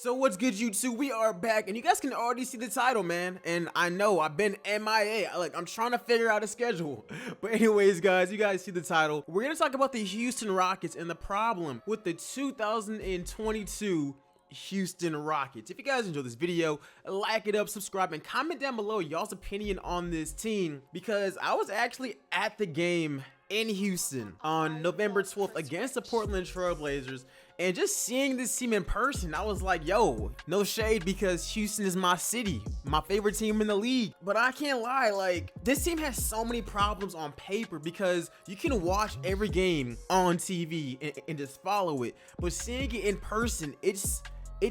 So what's good, YouTube? We are back, and you guys can already see the title, man. And I know I've been MIA. I'm trying to figure out a schedule. But anyways, guys, you guys see the title. We're gonna talk about the Houston Rockets and the problem with the 2022 Houston Rockets. If you guys enjoyed this video, like it up, subscribe, and comment down below y'all's opinion on this team, because I was actually at the game in Houston on November 12th against the Portland Trail Blazers, and just seeing this team in person, I was like, yo, no shade, because Houston is my city, my favorite team in the league. But I can't lie, like, this team has so many problems on paper, because you can watch every game on TV and just follow it, but seeing it in person, it's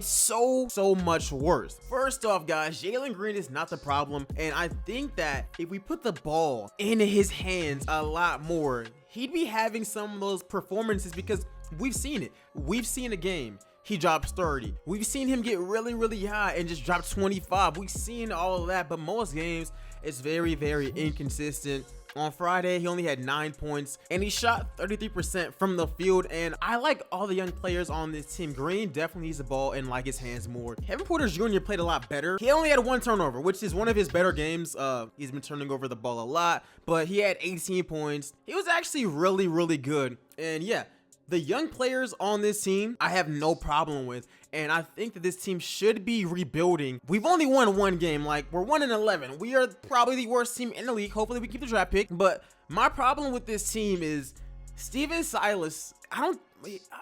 so much worse. First off, guys, Jalen Green is not the problem, and I think that if we put the ball in his hands a lot more, he'd be having some of those performances, because we've seen it. We've seen a game he drops 30. We've seen him get really high and just drop 25. We've seen all of that, but most games it's very inconsistent. On Friday, he only had 9 points, and he shot 33% from the field, and I like all the young players on this team. Green definitely needs the ball in like his hands more. Kevin Porter Jr. played a lot better. He only had 1 turnover, which is one of his better games. He's been turning over the ball a lot, but he had 18 points. He was actually really good, and yeah, the young players on this team, I have no problem with, and I think that this team should be rebuilding. We've only won 1 game, like we're 1-11. We are probably the worst team in the league. Hopefully we keep the draft pick, but my problem with this team is Steven Silas. I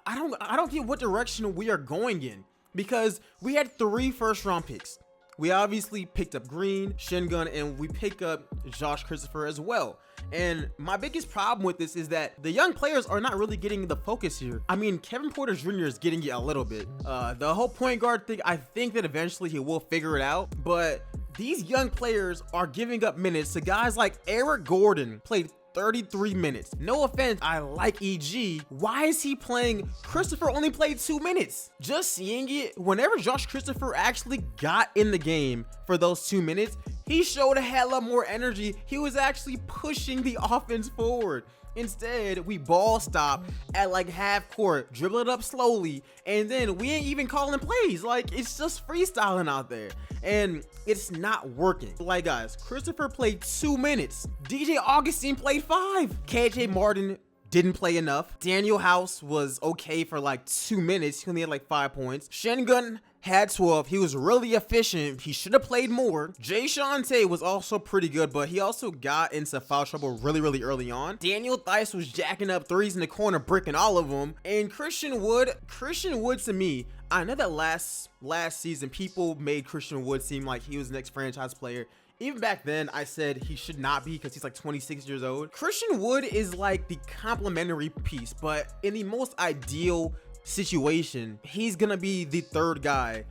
don't get what direction we are going in, because we had 3 first-round picks. We obviously picked up Green, Shingun, and we pick up Josh Christopher as well. And my biggest problem with this is that the young players are not really getting the focus here. I mean, Kevin Porter Jr. is getting it a little bit. The whole point guard thing, I think that eventually he will figure it out. But these young players are giving up minutes to guys like Eric Gordon, played 33 minutes. No offense, I like EG. Why is he playing? Christopher only played 2 minutes. Just seeing it, whenever Josh Christopher actually got in the game for those 2 minutes, he showed a hella more energy. He was actually pushing the offense forward. Instead, we ball stop at like half court, dribble it up slowly, and then we ain't even calling plays. Like, it's just freestyling out there, and it's not working. Like, guys, Christopher played 2 minutes. DJ Augustine played 5. KJ Martin didn't play enough. Daniel House was okay for like 2 minutes. He only had like 5 points. Shingun had 12. He was really efficient. He should have played more. Jay Shante was also pretty good, but he also got into foul trouble really early on. Daniel Theis was jacking up threes in the corner, bricking all of them. And Christian Wood to me, I know that last season people made Christian Wood seem like he was the next franchise player. Even back then, I said he should not be, because he's like 26 years old. Christian Wood is like the complementary piece, but in the most ideal situation, he's gonna be the 3rd guy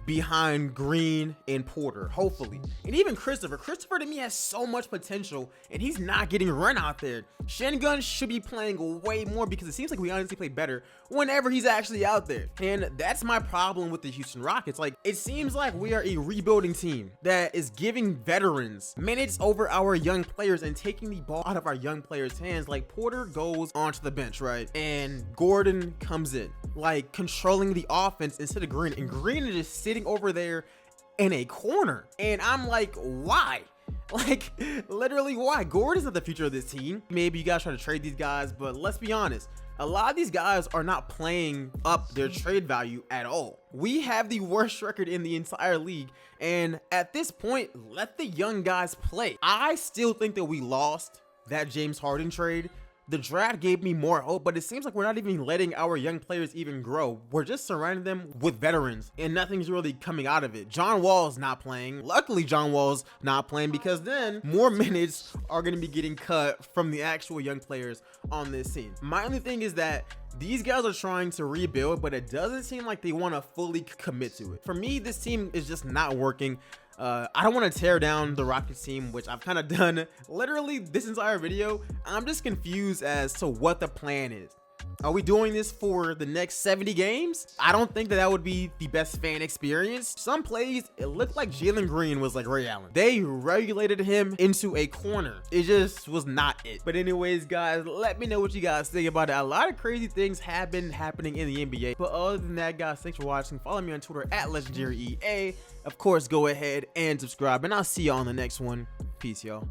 behind Green and Porter, hopefully. And even Christopher to me has so much potential, and he's not getting run out there. Shingun should be playing way more, because it seems like we honestly play better whenever he's actually out there. And that's my problem with the Houston Rockets. Like, it seems like we are a rebuilding team that is giving veterans minutes over our young players and taking the ball out of our young players' hands. Like, Porter goes onto the bench, right? And Gordon comes in, like, controlling the offense instead of Green. And Green is just sitting over there in a corner, and I'm like, why? Like, literally, why? Gordon's not the future of this team. Maybe you guys try to trade these guys, but let's be honest, a lot of these guys are not playing up their trade value at all. We have the worst record in the entire league, and at this point, let the young guys play. I still think that we lost that James Harden trade. The draft gave me more hope, but it seems like we're not even letting our young players even grow. We're just surrounding them with veterans, and nothing's really coming out of it. John Wall's not playing. Luckily, John Wall's not playing, because then more minutes are going to be getting cut from the actual young players on this team. My only thing is that these guys are trying to rebuild, but it doesn't seem like they want to fully commit to it. For me, this team is just not working. I don't want to tear down the Rockets team, which I've kind of done literally this entire video. I'm just confused as to what the plan is. Are we doing this for the next 70 games? I don't think that would be the best fan experience. Some plays, it looked like Jalen Green was like Ray Allen. They regulated him into a corner. It just was not it. But anyways, guys, let me know what you guys think about it. A lot of crazy things have been happening in the NBA. But other than that, guys, thanks for watching. Follow me on Twitter at LegendaryEA. Of course, go ahead and subscribe, and I'll see you on the next one. Peace, y'all.